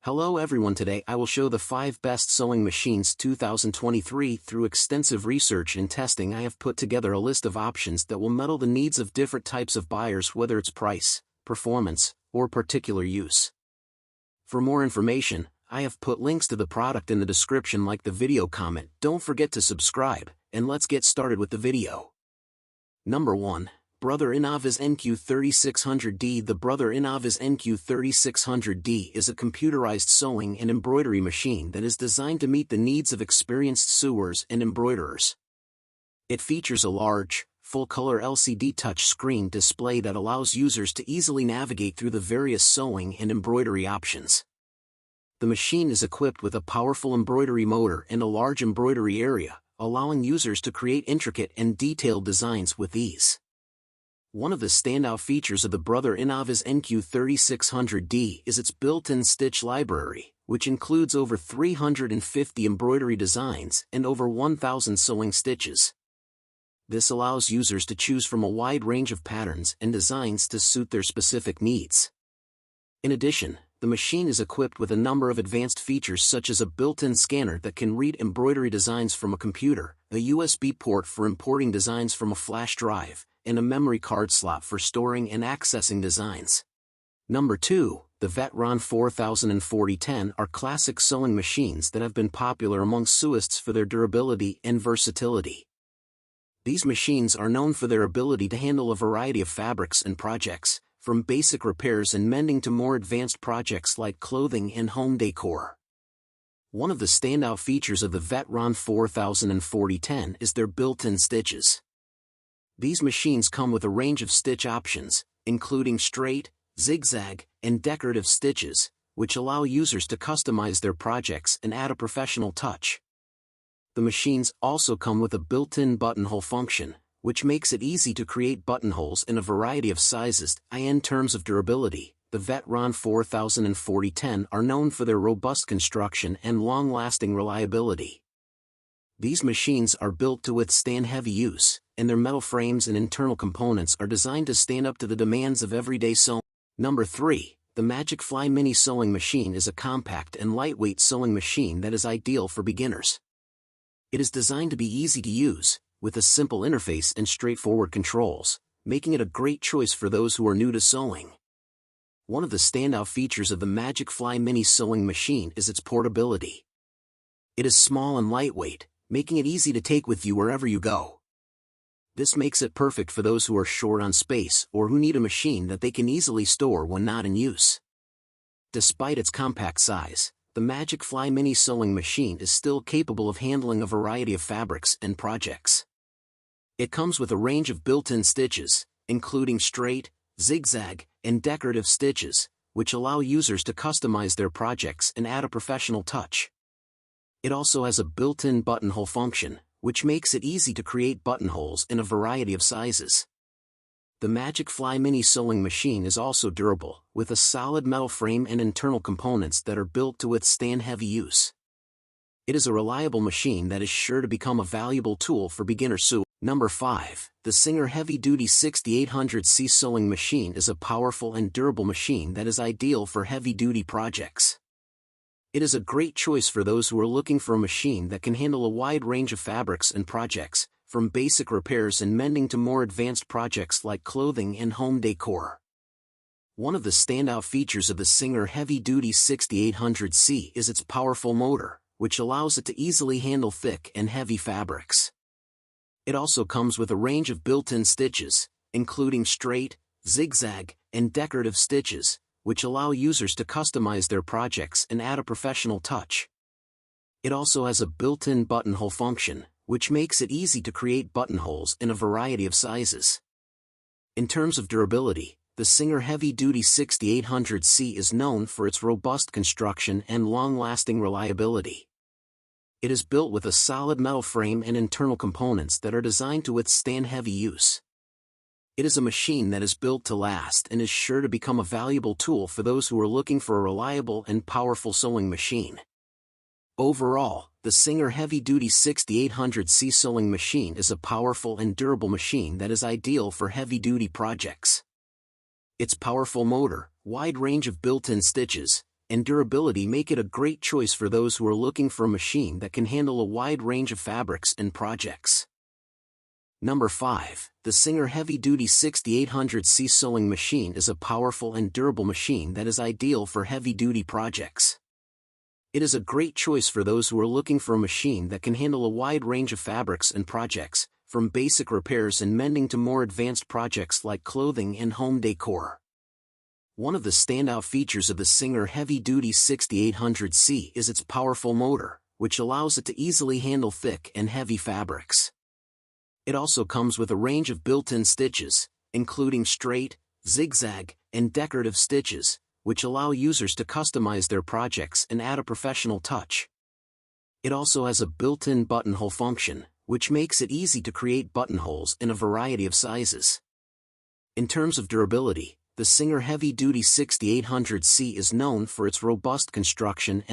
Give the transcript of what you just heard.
Hello everyone, today I will show the 5 best sewing machines 2023. Through extensive research and testing, I have put together a list of options that will meet the needs of different types of buyers, whether it's price, performance, or particular use. For more information, I have put links to the product in the description. Like the video, comment, don't forget to subscribe, and let's get started with the video. Number 1. Brother Innova's NQ3600D. The Brother Innova's NQ3600D is a computerized sewing and embroidery machine that is designed to meet the needs of experienced sewers and embroiderers. It features a large, full-color LCD touch-screen display that allows users to easily navigate through the various sewing and embroidery options. The machine is equipped with a powerful embroidery motor and a large embroidery area, allowing users to create intricate and detailed designs with ease. One of the standout features of the Brother Innova's NQ3600D is its built-in stitch library, which includes over 350 embroidery designs and over 1,000 sewing stitches. This allows users to choose from a wide range of patterns and designs to suit their specific needs. In addition, the machine is equipped with a number of advanced features, such as a built-in scanner that can read embroidery designs from a computer, a USB port for importing designs from a flash drive, and a memory card slot for storing and accessing designs. Number 2. The Vetron 4000 and 4010 are classic sewing machines that have been popular among sewists for their durability and versatility. These machines are known for their ability to handle a variety of fabrics and projects, from basic repairs and mending to more advanced projects like clothing and home decor. One of the standout features of the Vetron 4000 and 4010 is their built-in stitches. These machines come with a range of stitch options, including straight, zigzag, and decorative stitches, which allow users to customize their projects and add a professional touch. The machines also come with a built-in buttonhole function, which makes it easy to create buttonholes in a variety of sizes. In terms of durability, the Vetron 4000 and 4010 are known for their robust construction and long-lasting reliability. These machines are built to withstand heavy use, and their metal frames and internal components are designed to stand up to the demands of everyday sewing. Number 3. The Magic Fly Mini Sewing Machine is a compact and lightweight sewing machine that is ideal for beginners. It is designed to be easy to use, with a simple interface and straightforward controls, making it a great choice for those who are new to sewing. One of the standout features of the Magic Fly Mini Sewing Machine is its portability. It is small and lightweight, making it easy to take with you wherever you go. This makes it perfect for those who are short on space or who need a machine that they can easily store when not in use. Despite its compact size, the Magic Fly Mini Sewing Machine is still capable of handling a variety of fabrics and projects. It comes with a range of built-in stitches, including straight, zigzag, and decorative stitches, which allow users to customize their projects and add a professional touch. It also has a built-in buttonhole function, which makes it easy to create buttonholes in a variety of sizes. The Magic Fly Mini Sewing Machine is also durable, with a solid metal frame and internal components that are built to withstand heavy use. It is a reliable machine that is sure to become a valuable tool for beginner sewers. Number 5. The Singer Heavy Duty 6800C Sewing Machine is a powerful and durable machine that is ideal for heavy-duty projects. It is a great choice for those who are looking for a machine that can handle a wide range of fabrics and projects, from basic repairs and mending to more advanced projects like clothing and home decor. One of the standout features of the Singer Heavy Duty 6800C is its powerful motor, which allows it to easily handle thick and heavy fabrics. It also comes with a range of built-in stitches, including straight, zigzag, and decorative stitches, which allow users to customize their projects and add a professional touch. It also has a built-in buttonhole function, which makes it easy to create buttonholes in a variety of sizes. In terms of durability, the Singer Heavy Duty 6800C is known for its robust construction and long-lasting reliability. It is built with a solid metal frame and internal components that are designed to withstand heavy use. It is a machine that is built to last and is sure to become a valuable tool for those who are looking for a reliable and powerful sewing machine. Overall, the Singer Heavy Duty 6800C Sewing Machine is a powerful and durable machine that is ideal for heavy-duty projects. Its powerful motor, wide range of built-in stitches, and durability make it a great choice for those who are looking for a machine that can handle a wide range of fabrics and projects. Number 5. The Singer Heavy-Duty 6800C Sewing Machine is a powerful and durable machine that is ideal for heavy-duty projects. It is a great choice for those who are looking for a machine that can handle a wide range of fabrics and projects, from basic repairs and mending to more advanced projects like clothing and home decor. One of the standout features of the Singer Heavy-Duty 6800C is its powerful motor, which allows it to easily handle thick and heavy fabrics. It also comes with a range of built-in stitches, including straight, zigzag, and decorative stitches, which allow users to customize their projects and add a professional touch. It also has a built-in buttonhole function, which makes it easy to create buttonholes in a variety of sizes. In terms of durability, the Singer Heavy-Duty 6800C is known for its robust construction